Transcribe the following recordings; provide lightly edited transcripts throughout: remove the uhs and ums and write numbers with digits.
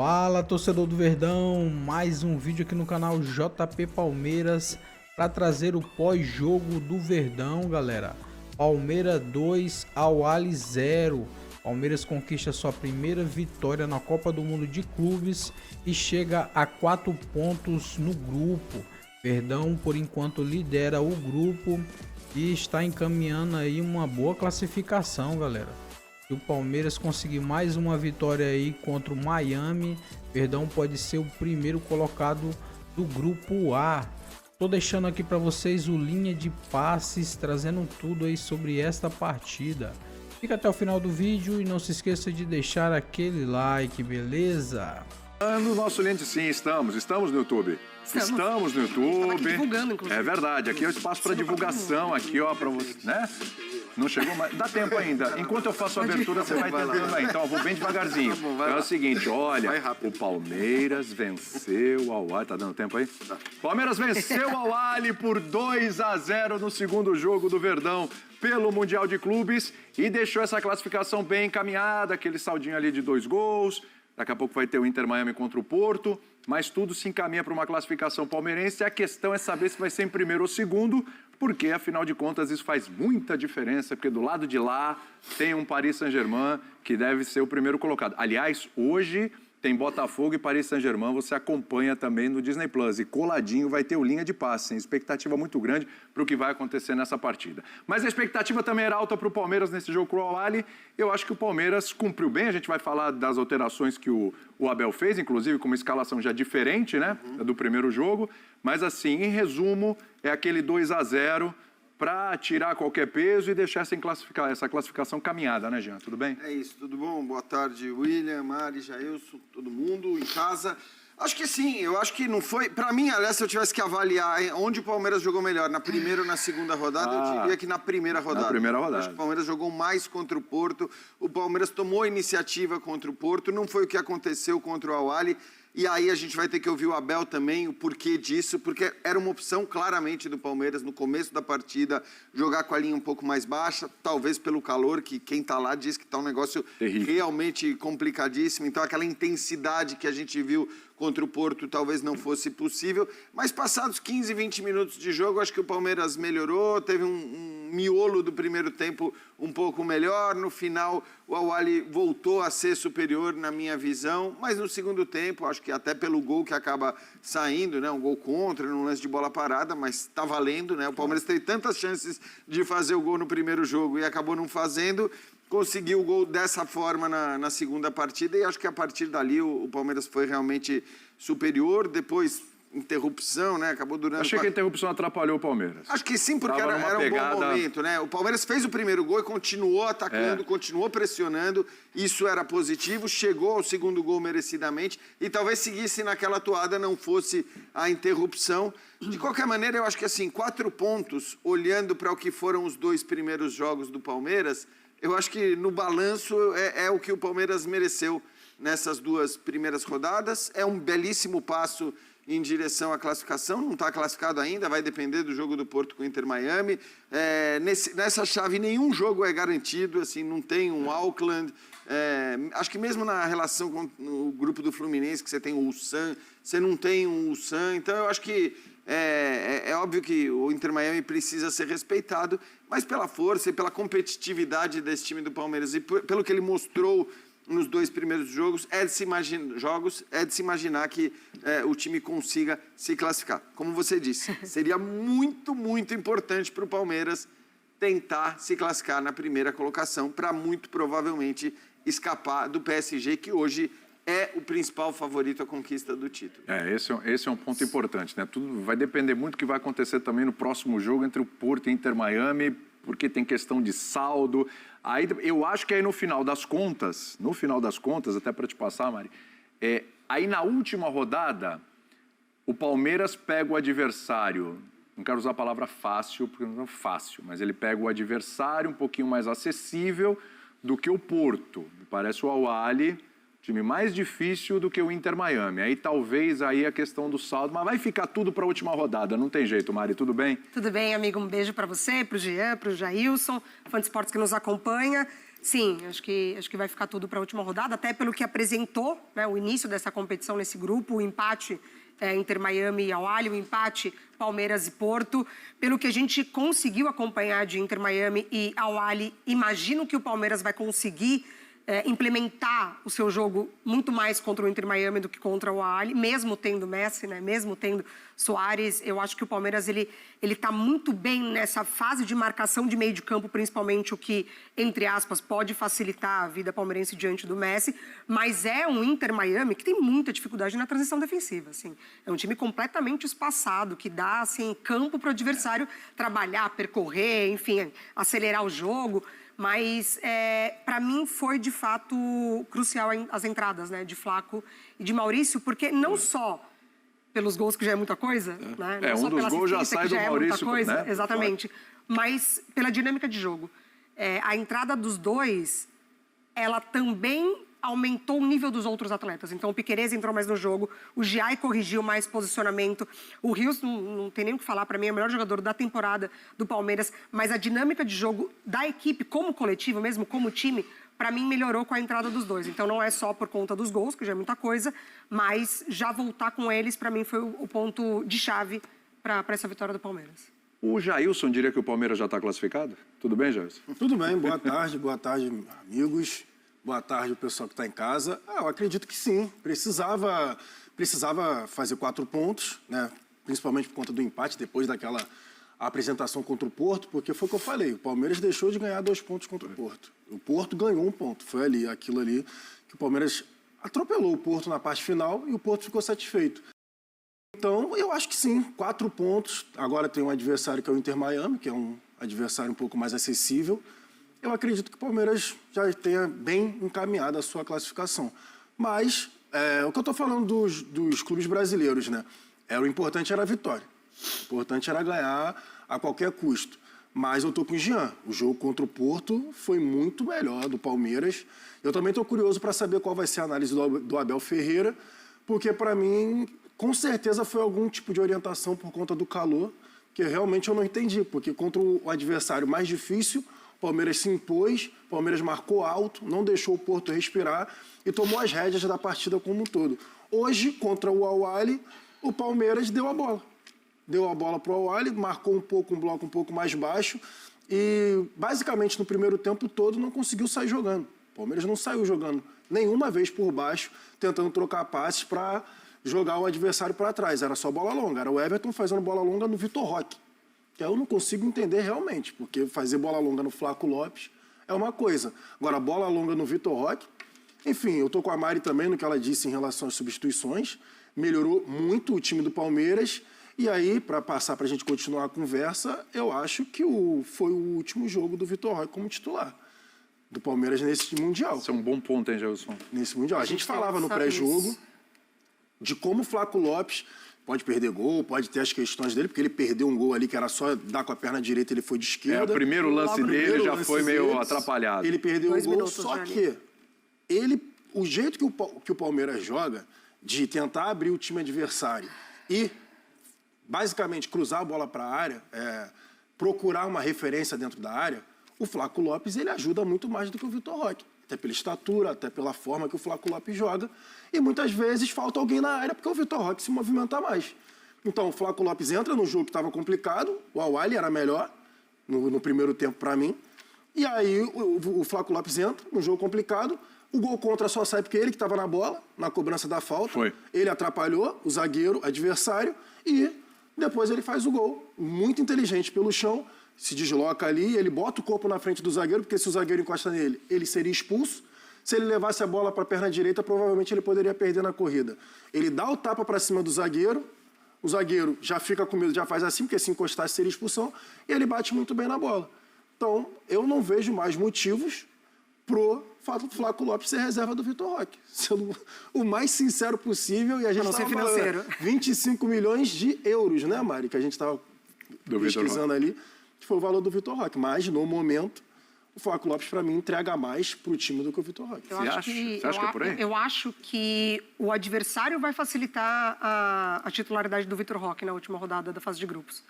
Fala, torcedor do Verdão, mais um vídeo aqui no canal JP Palmeiras para trazer o pós-jogo do Verdão, galera. Palmeiras 2, Al-Ahly 0. Palmeiras conquista sua primeira vitória na Copa do Mundo de Clubes e chega a 4 pontos no grupo. Verdão, por enquanto, lidera o grupo e está encaminhando aí uma boa classificação, galera. Se o Palmeiras conseguir mais uma vitória aí contra o Miami, Verdão pode ser o primeiro colocado do grupo A. Tô deixando aqui para vocês o linha de passes, trazendo tudo aí sobre esta partida. Fica até o final do vídeo e não se esqueça de deixar aquele like, beleza? No nosso lente, sim, estamos no YouTube. Estamos no YouTube. Divulgando, inclusive. É verdade, aqui é o espaço para divulgação, aqui ó, para você, né? Não chegou, mas dá tempo ainda. Enquanto eu faço a abertura, você vai tentando aí. Então, eu vou bem devagarzinho. É o seguinte, olha, o Palmeiras venceu o Al-Ahly. Tá dando tempo aí? Palmeiras venceu o Al-Ahly por 2-0 no segundo jogo do Verdão pelo Mundial de Clubes e deixou essa classificação bem encaminhada, aquele saldinho ali de 2 gols. Daqui a pouco vai ter o Inter Miami contra o Porto, mas tudo se encaminha para uma classificação palmeirense. A questão é saber se vai ser em primeiro ou segundo, porque, afinal de contas, isso faz muita diferença, porque do lado de lá tem um Paris Saint-Germain que deve ser o primeiro colocado. Aliás, hoje tem Botafogo e Paris Saint-Germain, você acompanha também no Disney Plus. E coladinho vai ter o linha de passe, hein? Expectativa muito grande para o que vai acontecer nessa partida. Mas a expectativa também era alta para o Palmeiras nesse jogo com o Al-Ahly. Eu acho que o Palmeiras cumpriu bem. A gente vai falar das alterações que o Abel fez, inclusive com uma escalação já diferente, né, do primeiro jogo. Mas assim, em resumo, é aquele 2-0 para tirar qualquer peso e deixar essa classificação caminhada, né, Jean? Tudo bem? É isso, tudo bom? Boa tarde, William, Mari, Jailson, todo mundo em casa. Acho que sim, eu acho que não foi... Para mim, aliás, se eu tivesse que avaliar onde o Palmeiras jogou melhor, na primeira ou na segunda rodada, eu diria que na primeira rodada. Na primeira rodada. Eu acho que o Palmeiras jogou mais contra o Porto, o Palmeiras tomou a iniciativa contra o Porto, não foi o que aconteceu contra o Al-Ahly. E aí a gente vai ter que ouvir o Abel também, o porquê disso, porque era uma opção claramente do Palmeiras no começo da partida, jogar com a linha um pouco mais baixa, talvez pelo calor, que quem tá lá diz que tá um negócio realmente complicadíssimo. Então aquela intensidade que a gente viu contra o Porto talvez não fosse possível. Mas passados 15, 20 minutos de jogo, acho que o Palmeiras melhorou, teve um miolo do primeiro tempo um pouco melhor. No final, o Al-Ahly voltou a ser superior na minha visão, mas no segundo tempo, acho que até pelo gol que acaba saindo, né, um gol contra, num lance de bola parada, mas tá valendo, né? O Palmeiras teve tantas chances de fazer o gol no primeiro jogo e acabou não fazendo. Conseguiu o gol dessa forma na segunda partida e acho que a partir dali o Palmeiras foi realmente superior. Depois, interrupção, né? Acabou durando... Achei que a interrupção atrapalhou o Palmeiras. Acho que sim, porque era um bom momento, né? O Palmeiras fez o primeiro gol e continuou atacando, continuou pressionando. Isso era positivo, chegou ao segundo gol merecidamente e talvez seguisse naquela toada, não fosse a interrupção. De qualquer maneira, eu acho que assim, 4 pontos, olhando para o que foram os 2 primeiros jogos do Palmeiras, eu acho que no balanço é o que o Palmeiras mereceu nessas 2 primeiras rodadas. É um belíssimo passo em direção à classificação, não está classificado ainda, vai depender do jogo do Porto com o Inter Miami. Nessa chave nenhum jogo é garantido, assim, não tem um Auckland. Acho que mesmo na relação com o grupo do Fluminense, que você tem o Ulsan, você não tem um Ulsan, então eu acho que é óbvio que o Inter Miami precisa ser respeitado, mas pela força e pela competitividade desse time do Palmeiras e pelo que ele mostrou nos 2 primeiros jogos, é de se imaginar que o time consiga se classificar. Como você disse, seria muito, muito importante para o Palmeiras tentar se classificar na primeira colocação para muito provavelmente escapar do PSG, que hoje é o principal favorito à conquista do título. Esse é um ponto importante, né? Tudo vai depender muito do que vai acontecer também no próximo jogo entre o Porto e Inter Miami, porque tem questão de saldo. Aí eu acho que aí no final das contas, até para te passar, Mari, aí na última rodada, o Palmeiras pega o adversário, não quero usar a palavra fácil, porque não é fácil, mas ele pega o adversário um pouquinho mais acessível do que o Porto. Me parece o Al-Ahly time mais difícil do que o Inter Miami. Aí talvez aí a questão do saldo, mas vai ficar tudo para a última rodada. Não tem jeito, Mari, tudo bem? Tudo bem, amigo. Um beijo para você, para o Jean, para o Jailson, fã de esportes que nos acompanha. Sim, acho que vai ficar tudo para a última rodada, até pelo que apresentou, né, o início dessa competição nesse grupo, o empate Inter Miami e Al-Ahly, o empate Palmeiras e Porto. Pelo que a gente conseguiu acompanhar de Inter Miami e Al-Ahly, imagino que o Palmeiras vai conseguir implementar o seu jogo muito mais contra o Inter Miami do que contra o Al-Ahly, mesmo tendo Messi, né? Mesmo tendo Suárez. Eu acho que o Palmeiras ele tá muito bem nessa fase de marcação de meio de campo, principalmente, o que, entre aspas, pode facilitar a vida palmeirense diante do Messi, mas é um Inter Miami que tem muita dificuldade na transição defensiva, assim. É um time completamente espaçado, que dá, assim, campo para o adversário trabalhar, percorrer, enfim, acelerar o jogo. Mas, para mim, foi, de fato, crucial as entradas, né, de Flaco e de Maurício, porque não só pelos gols, que já é muita coisa, né? Não só um dos gols já sai do Maurício, coisa, né? exatamente, mas pela dinâmica de jogo. A entrada dos dois, ela também aumentou o nível dos outros atletas. Então, o Piquerez entrou mais no jogo, o Giai corrigiu mais posicionamento, o Rios, não tem nem o que falar, para mim, é o melhor jogador da temporada do Palmeiras, mas a dinâmica de jogo da equipe, como coletivo mesmo, como time, para mim, melhorou com a entrada dos dois. Então, não é só por conta dos gols, que já é muita coisa, mas já voltar com eles, para mim, foi o ponto de chave para essa vitória do Palmeiras. O Jailson diria que o Palmeiras já está classificado? Tudo bem, Jailson? Tudo bem, boa tarde, amigos. Boa tarde, o pessoal que está em casa. Eu acredito que sim. Precisava fazer 4 pontos, né? Principalmente por conta do empate, depois daquela apresentação contra o Porto, porque foi o que eu falei, o Palmeiras deixou de ganhar 2 pontos contra o Porto. O Porto ganhou 1 ponto. Foi ali, aquilo ali, que o Palmeiras atropelou o Porto na parte final e o Porto ficou satisfeito. Então, eu acho que sim, 4 pontos. Agora tem um adversário que é o Inter Miami, que é um adversário um pouco mais acessível. Eu acredito que o Palmeiras já tenha bem encaminhado a sua classificação. Mas, o que eu estou falando dos clubes brasileiros, né? O importante era a vitória. O importante era ganhar a qualquer custo. Mas eu estou com o Jean. O jogo contra o Porto foi muito melhor do Palmeiras. Eu também estou curioso para saber qual vai ser a análise do Abel Ferreira, porque, para mim, com certeza foi algum tipo de orientação por conta do calor, que realmente eu não entendi. Porque contra o adversário mais difícil, o Palmeiras se impôs, o Palmeiras marcou alto, não deixou o Porto respirar e tomou as rédeas da partida como um todo. Hoje, contra o Al-Ahly, o Palmeiras deu a bola. Deu a bola para o Al-Ahly, marcou um bloco um pouco mais baixo e, basicamente, no primeiro tempo todo, não conseguiu sair jogando. O Palmeiras não saiu jogando nenhuma vez por baixo, tentando trocar passes para jogar o adversário para trás. Era só bola longa. Era o Everton fazendo bola longa no Vitor Roque. Que eu não consigo entender realmente, porque fazer bola longa no Flaco Lopes é uma coisa. Agora, bola longa no Vitor Roque... Enfim, eu tô com a Mari também no que ela disse em relação às substituições. Melhorou muito o time do Palmeiras. E aí, para passar para a gente continuar a conversa, eu acho que foi o último jogo do Vitor Roque como titular do Palmeiras nesse Mundial. Isso é um bom ponto, hein, Gelson? Nesse Mundial. A gente falava no pré-jogo de como o Flaco Lopes... Pode perder gol, pode ter as questões dele, porque ele perdeu um gol ali que era só dar com a perna direita, ele foi de esquerda. O primeiro lance dele já foi meio atrapalhado. Ele perdeu o gol, só que o jeito que o Palmeiras joga, de tentar abrir o time adversário e, basicamente, cruzar a bola para a área, procurar uma referência dentro da área, o Flaco Lopes ele ajuda muito mais do que o Vitor Roque. Até pela estatura, até pela forma que o Flaco Lopes joga. E muitas vezes falta alguém na área porque o Vitor Roque se movimenta mais. Então o Flaco Lopes entra no jogo que estava complicado, o Al-Ahly era melhor no primeiro tempo para mim. E aí o Flaco Lopes entra no jogo complicado, o gol contra só sai porque ele que estava na bola, na cobrança da falta. Foi. Ele atrapalhou o zagueiro adversário e depois ele faz o gol. Muito inteligente pelo chão. Se desloca ali, ele bota o corpo na frente do zagueiro, porque se o zagueiro encosta nele, ele seria expulso. Se ele levasse a bola para a perna direita, provavelmente ele poderia perder na corrida. Ele dá o tapa para cima do zagueiro, o zagueiro já fica com medo, já faz assim, porque se encostasse seria expulsão, e ele bate muito bem na bola. Então, eu não vejo mais motivos pro Flaco Lopes ser reserva do Vitor Roque. Sendo o mais sincero possível, e a gente estava falando 25 milhões de euros, né, Mari? Que a gente estava pesquisando ali. Que foi o valor do Vitor Roque. Mas, no momento, o Flaco Lopes, para mim, entrega mais para o time do que o Vitor Roque. Você acha que é por aí? Eu acho que o adversário vai facilitar a titularidade do Vitor Roque na última rodada da fase de grupos.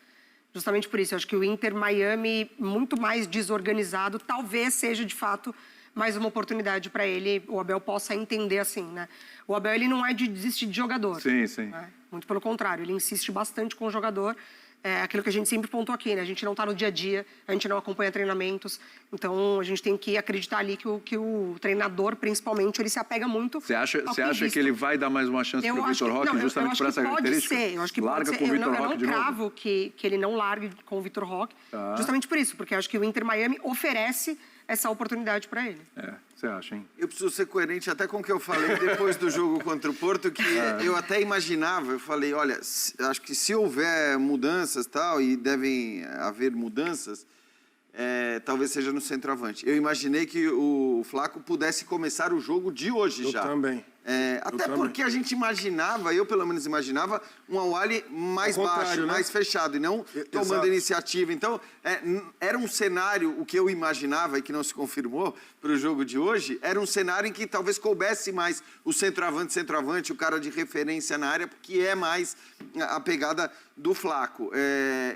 Justamente por isso. Eu acho que o Inter Miami, muito mais desorganizado, talvez seja, de fato, mais uma oportunidade para ele, o Abel possa entender assim, né? O Abel, ele não é de desistir de jogador. Sim, sim. Né? Muito pelo contrário, ele insiste bastante com o jogador. É aquilo que a gente sempre pontuou aqui, né? A gente não está no dia a dia, a gente não acompanha treinamentos, então a gente tem que acreditar ali que o treinador, principalmente, ele se apega muito. Você acha que ele vai dar mais uma chance para o Vitor Roque, justamente por essa característica? Eu acho que pode ser. Eu não cravo que ele não largue com o Vitor Roque, justamente por isso, porque eu acho que o Inter Miami oferece essa oportunidade para ele. Você acha, hein? Eu preciso ser coerente até com o que eu falei depois do jogo contra o Porto, que eu até imaginava, eu falei, olha, acho que se houver mudanças tal, e devem haver mudanças, talvez seja no centroavante. Eu imaginei que o Flaco pudesse começar o jogo de hoje já. Eu também. Até porque a gente imaginava, eu pelo menos imaginava, um Awali mais baixo, mais fechado, e não tomando iniciativa. Então, era um cenário, o que eu imaginava e que não se confirmou para o jogo de hoje, era um cenário em que talvez coubesse mais o centroavante, o cara de referência na área, porque é mais a pegada do Flaco.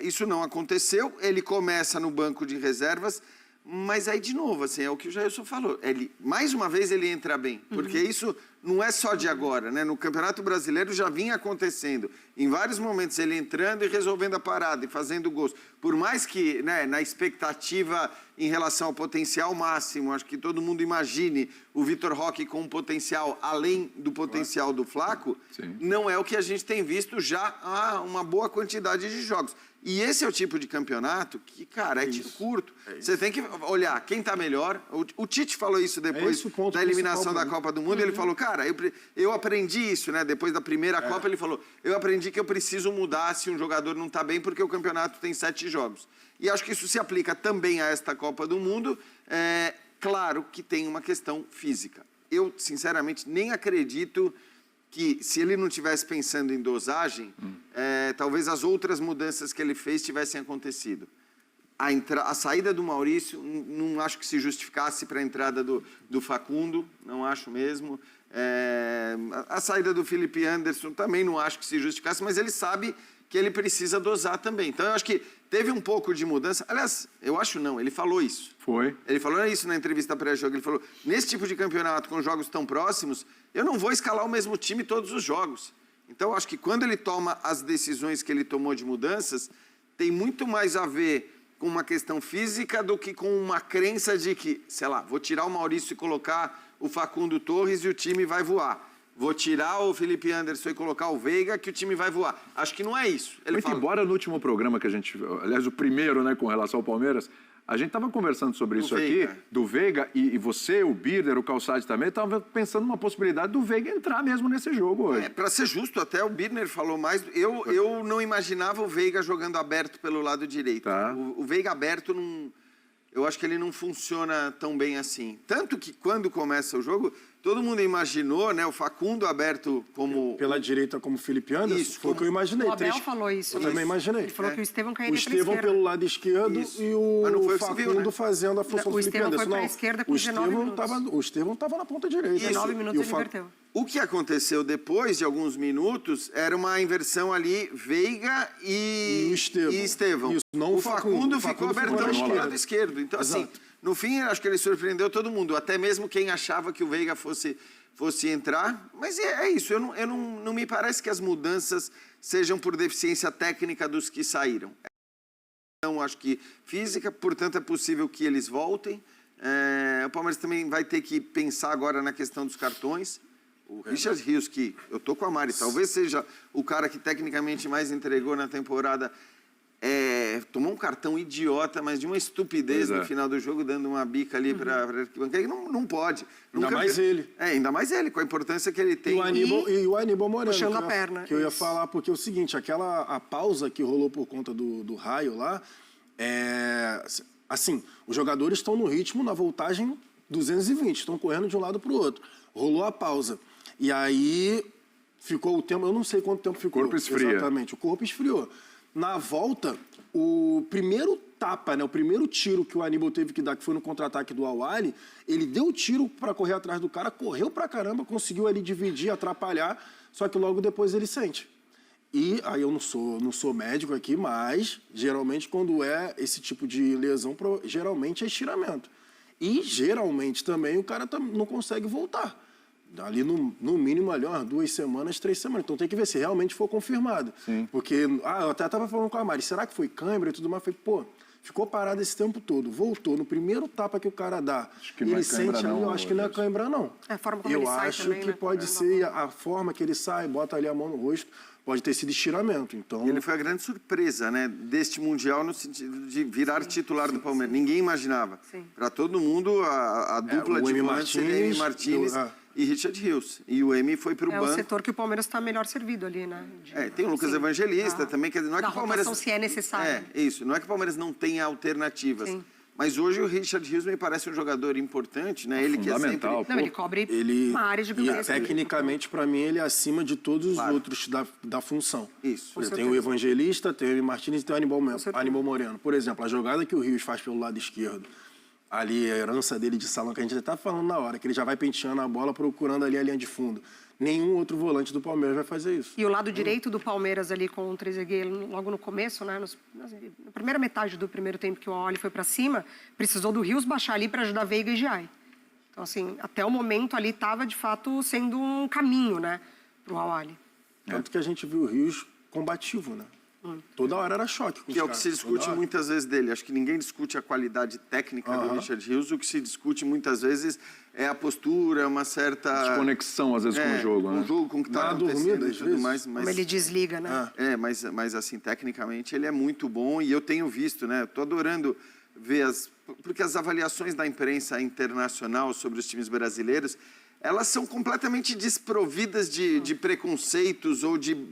Isso não aconteceu, ele começa no banco de reservas, mas aí, de novo, assim, é o que o Jailson falou. Mais uma vez, ele entra bem. Porque isso não é só de agora, né? No Campeonato Brasileiro já vinha acontecendo. Em vários momentos, ele entrando e resolvendo a parada e fazendo gols. Por mais que, né, na expectativa em relação ao potencial máximo, acho que todo mundo imagine o Vitor Roque com um potencial além do potencial do Flaco, não é o que a gente tem visto já há uma boa quantidade de jogos. E esse é o tipo de campeonato que, cara, é tiro curto. Você tem que olhar quem está melhor. O Tite falou isso depois da eliminação da Copa do Mundo. Ele falou, cara, eu aprendi isso, né? Depois da primeira Copa, ele falou, eu aprendi que eu preciso mudar se um jogador não está bem, porque o campeonato tem 7 jogos. E acho que isso se aplica também a esta Copa do Mundo. Claro que tem uma questão física. Eu, sinceramente, nem acredito que, se ele não estivesse pensando em dosagem, talvez as outras mudanças que ele fez tivessem acontecido. A saída do Maurício, não acho que se justificasse para a entrada do Facundo, não acho mesmo. A saída do Felipe Anderson também não acho que se justificasse, mas ele sabe que ele precisa dosar também. Então, eu acho que teve um pouco de mudança. Aliás, eu acho não, ele falou isso. Foi. Ele falou isso na entrevista pré-jogo. Ele falou, nesse tipo de campeonato, com jogos tão próximos, eu não vou escalar o mesmo time todos os jogos. Então, eu acho que quando ele toma as decisões que ele tomou de mudanças, tem muito mais a ver com uma questão física do que com uma crença de que, sei lá, vou tirar o Maurício e colocar o Facundo Torres e o time vai voar. Vou tirar o Felipe Anderson e colocar o Veiga, que o time vai voar. Acho que não é isso. Muito embora no último programa que a gente... Aliás, o primeiro, né, com relação ao Palmeiras, a gente estava conversando sobre isso aqui, do Veiga, e você, o Birner, o Calçade também, estavam pensando numa possibilidade do Veiga entrar mesmo nesse jogo hoje. Para ser justo, até o Birner falou mais... Eu não imaginava o Veiga jogando aberto pelo lado direito. O Veiga aberto não... Eu acho que ele não funciona tão bem assim. Tanto que quando começa o jogo, todo mundo imaginou, né, o Facundo aberto como... Pela direita como Felipe Anderson, isso, foi o que eu imaginei. O Abel falou isso. Eu também imaginei. Ele falou que o Estevão cairia pela esquerda. O Estevão pelo lado esquerdo e o Facundo fazendo a função do Felipe Anderson. O Estevão foi para a esquerda com 19 minutos. O Estevão estava na ponta direita. 19 minutos ele inverteu. O que aconteceu depois de alguns minutos era uma inversão ali, Veiga e Estevão. Isso, não o Facundo ficou abertão no lado esquerdo. Então, assim, no fim, acho que ele surpreendeu todo mundo, até mesmo quem achava que o Veiga fosse entrar. Mas é isso, não me parece que as mudanças sejam por deficiência técnica dos que saíram. Então, acho que física, portanto, é possível que eles voltem. O Palmeiras também vai ter que pensar agora na questão dos cartões. O Richard Rios, que eu tô com a Mari, talvez seja o cara que tecnicamente mais entregou na temporada, tomou um cartão idiota, mas de uma estupidez no final do jogo, dando uma bica ali para arquibancada. Não pode. Ainda mais ele. Ainda mais ele, com a importância que ele tem. E o Aníbal Moreno, puxando a perna. Que eu ia falar, porque é o seguinte, a pausa que rolou por conta do raio lá, assim, os jogadores estão no ritmo, na voltagem 220, estão correndo de um lado para o outro. Rolou a pausa. E aí ficou o tempo, eu não sei quanto tempo ficou. O corpo esfria. Exatamente, o corpo esfriou. Na volta, o primeiro tapa, né, o primeiro tiro que o Aníbal teve que dar, que foi no contra-ataque do Awali, ele deu o tiro para correr atrás do cara, correu pra caramba, conseguiu ali dividir, atrapalhar, só que logo depois ele sente. E aí eu não sou médico aqui, mas geralmente quando é esse tipo de lesão, geralmente é estiramento. E, geralmente, também o cara não consegue voltar. Ali, no mínimo, ali, umas 2 semanas, 3 semanas. Então, tem que ver se realmente for confirmado. Sim. Porque, eu até estava falando com a Mari, será que foi câimbra e tudo mais? Eu falei, pô, ficou parado esse tempo todo, voltou. No primeiro tapa que o cara dá, ele sente ali, eu acho que não é câimbra, não. É a forma como ele sai acho também, que né? pode ser a forma que ele sai, bota ali a mão no rosto, pode ter sido estiramento. Então, E ele foi a grande surpresa, né, deste Mundial no sentido de virar titular do Palmeiras. Ninguém imaginava. Para todo mundo, a dupla de volantes seria Emi Martínez e Richard Rios. E o Emi foi para o banco. É o setor que o Palmeiras está melhor servido ali, né? Tem o Lucas Evangelista também, quer dizer, não é que o Palmeiras... se é necessário. Isso, não é que o Palmeiras não tenha alternativas. Sim. Mas hoje o Richard Rios me parece um jogador importante, né? Ele que é sempre... Não, ele cobre uma área de beleza. E tecnicamente, para mim, ele é acima de todos os outros da função. Isso. Tem o Evangelista, tem o Emi Martínez e tem o Aníbal Moreno. Por exemplo, a jogada que o Rios faz pelo lado esquerdo, ali a herança dele de salão, que a gente está falando na hora, que ele já vai penteando a bola, procurando ali a linha de fundo. Nenhum outro volante do Palmeiras vai fazer isso. E o lado direito do Palmeiras ali com o Trezeguet logo no começo, né, na primeira metade do primeiro tempo que o Awali foi para cima, precisou do Rios baixar ali para ajudar Veiga e Giai. Então, assim, até o momento ali estava, de fato, sendo um caminho, né, para o Awali. Tanto que a gente viu o Rios combativo, né? Toda hora era choque. Que é o que se discute muitas vezes dele. Acho que ninguém discute a qualidade técnica do Richard Rios. O que se discute muitas vezes é a postura, uma certa... desconexão, às vezes, com o jogo, né? Com o jogo, com o que está acontecendo e tudo mais. Como ele desliga, né? Mas assim, tecnicamente ele é muito bom e eu tenho visto, né? Estou adorando ver porque as avaliações da imprensa internacional sobre os times brasileiros, elas são completamente desprovidas de preconceitos ou de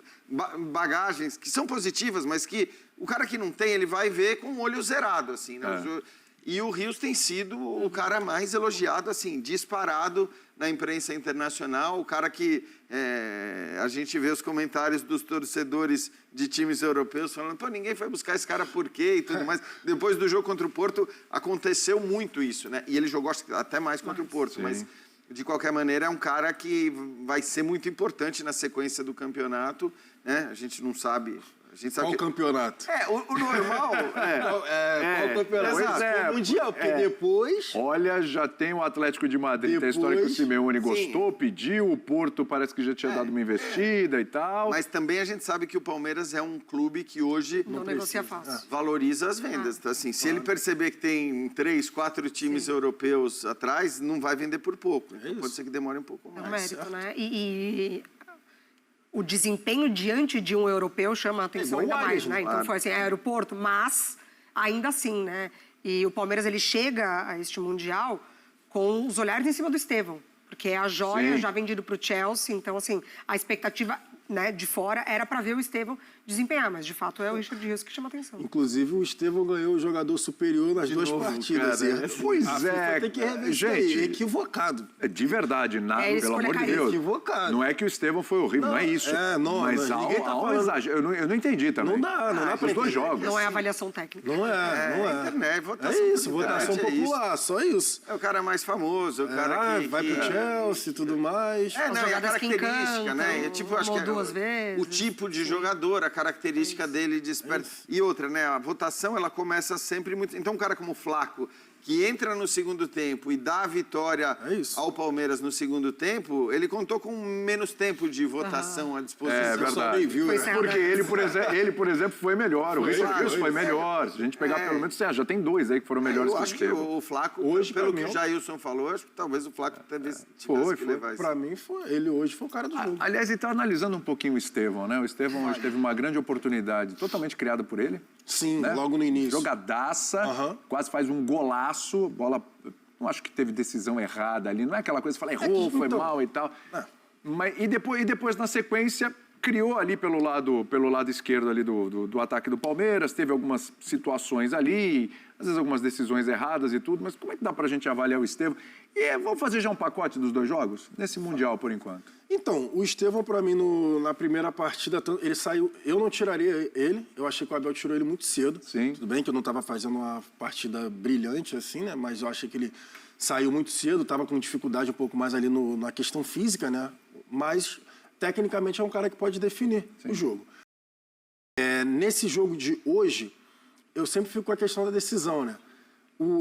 bagagens que são positivas, mas que o cara que não tem, ele vai ver com o olho zerado, assim, né? E o Rios tem sido o cara mais elogiado, assim, disparado na imprensa internacional, o cara que a gente vê os comentários dos torcedores de times europeus falando, pô, ninguém foi buscar esse cara por quê e tudo mais. Depois do jogo contra o Porto, aconteceu muito isso, né? E ele jogou até mais contra o Porto, mas... De qualquer maneira, é um cara que vai ser muito importante na sequência do campeonato, né? A gente não sabe... Qual campeonato? O normal... Qual campeonato? Exato. Mundial, porque depois... Olha, já tem o Atlético de Madrid, tem a história que o Simeone gostou, pediu, o Porto parece que já tinha dado uma investida e tal. Mas também a gente sabe que o Palmeiras é um clube que hoje não negocia fácil. Valoriza as vendas. Então, assim, se ele perceber que tem 3, 4 times europeus atrás, não vai vender por pouco. Então, pode ser que demore um pouco mais. É um mérito, né? E o desempenho diante de um europeu chama a atenção ainda mais, né? Então foi assim, aeroporto, mas ainda assim, né? E o Palmeiras, ele chega a este Mundial com os olhares em cima do Estevão, porque é a joia já vendido para o Chelsea, então assim, a expectativa, né, de fora era para ver o Estevão desempenhar, mas de fato é o Richard Rios que chama a atenção. Inclusive o Estevão ganhou o jogador superior nas duas partidas. Pois é, tem que rever gente, equivocado. De verdade, pelo amor de Deus. Equivocado. Não é que o Estevão foi horrível, não é isso. Mas há um exagero. Eu não entendi também. Não dá para os dois jogos. Não é avaliação técnica. Não é. Internet, votação é isso, votação popular, só isso. É o cara mais famoso, o cara que... vai pro Chelsea e tudo mais. Não, é a característica, né? Tipo, acho que duas vezes. O tipo de jogador, a característica dele desperta. E outra, né? A votação, ela começa sempre muito... Então, um cara como o Flaco, que entra no segundo tempo e dá a vitória ao Palmeiras no segundo tempo, ele contou com menos tempo de votação à disposição. É verdade. Porque ele, por exemplo, foi melhor. O Richard Rios foi melhor. Se a gente pegar pelo menos, já tem 2 aí que foram melhores que o Estevão. Eu acho que o Flaco, hoje, pelo que o Jailson falou, acho que talvez o Flaco tivesse que levar isso. Pra mim, ele hoje foi o cara do jogo. Aliás, então, analisando um pouquinho o Estevão, né? O Estevão hoje teve uma grande oportunidade, totalmente criada por ele. Sim, né? Logo no início. Jogadaça, quase faz um golaço, bola... Não acho que teve decisão errada ali, não é aquela coisa que fala, errou, foi mal e tal. Mas, e depois, na sequência, criou ali pelo lado esquerdo ali do ataque do Palmeiras, teve algumas situações ali, às vezes algumas decisões erradas e tudo, mas como é que dá pra gente avaliar o Estevão? E vamos fazer já um pacote dos 2 jogos? Nesse Mundial, por enquanto. Então, o Estevão, pra mim, na primeira partida, ele saiu... Eu não tiraria ele, eu achei que o Abel tirou ele muito cedo. Sim. Tudo bem que eu não tava fazendo uma partida brilhante, assim, né? Mas eu achei que ele saiu muito cedo, tava com dificuldade um pouco mais ali na questão física, né? Mas, tecnicamente, é um cara que pode definir o jogo. Nesse jogo de hoje, eu sempre fico com a questão da decisão, né?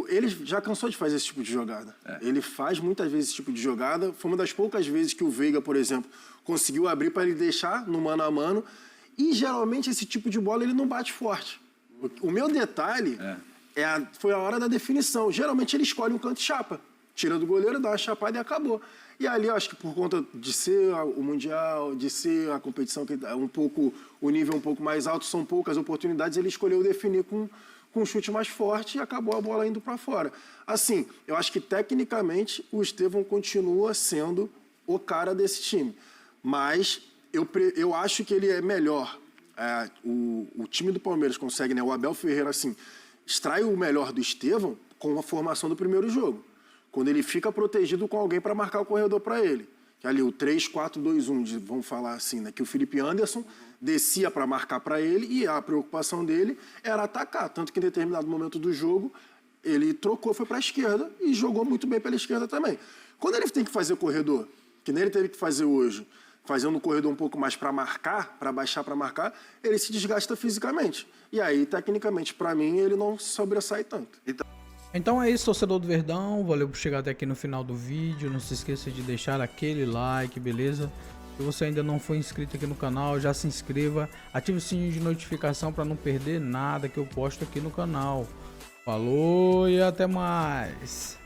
Ele já cansou de fazer esse tipo de jogada. Ele faz muitas vezes esse tipo de jogada. Foi uma das poucas vezes que o Veiga, por exemplo, conseguiu abrir para ele deixar no mano a mano. E geralmente esse tipo de bola ele não bate forte. O meu detalhe foi a hora da definição. Geralmente ele escolhe um canto chapa. Tira do goleiro, dá uma chapada e acabou. E ali, eu acho que por conta de ser o Mundial, de ser a competição que é o nível um pouco mais alto, são poucas oportunidades, ele escolheu definir com um chute mais forte e acabou a bola indo para fora. Assim, eu acho que tecnicamente o Estevão continua sendo o cara desse time. Mas eu acho que ele é melhor. O time do Palmeiras consegue, né? O Abel Ferreira, assim, extrai o melhor do Estevão com a formação do primeiro jogo. Quando ele fica protegido com alguém para marcar o corredor para ele. Que ali o 3-4-2-1, vamos falar assim, né? Que o Felipe Anderson descia para marcar para ele e a preocupação dele era atacar. Tanto que em determinado momento do jogo, ele trocou, foi para a esquerda e jogou muito bem pela esquerda também. Quando ele tem que fazer o corredor, que nem ele teve que fazer hoje, fazendo o corredor um pouco mais para marcar, para baixar para marcar, ele se desgasta fisicamente. E aí, tecnicamente, para mim, ele não sobressai tanto. Então é isso, torcedor do Verdão, valeu por chegar até aqui no final do vídeo, não se esqueça de deixar aquele like, beleza? Se você ainda não for inscrito aqui no canal, já se inscreva, ative o sininho de notificação para não perder nada que eu posto aqui no canal. Falou e até mais!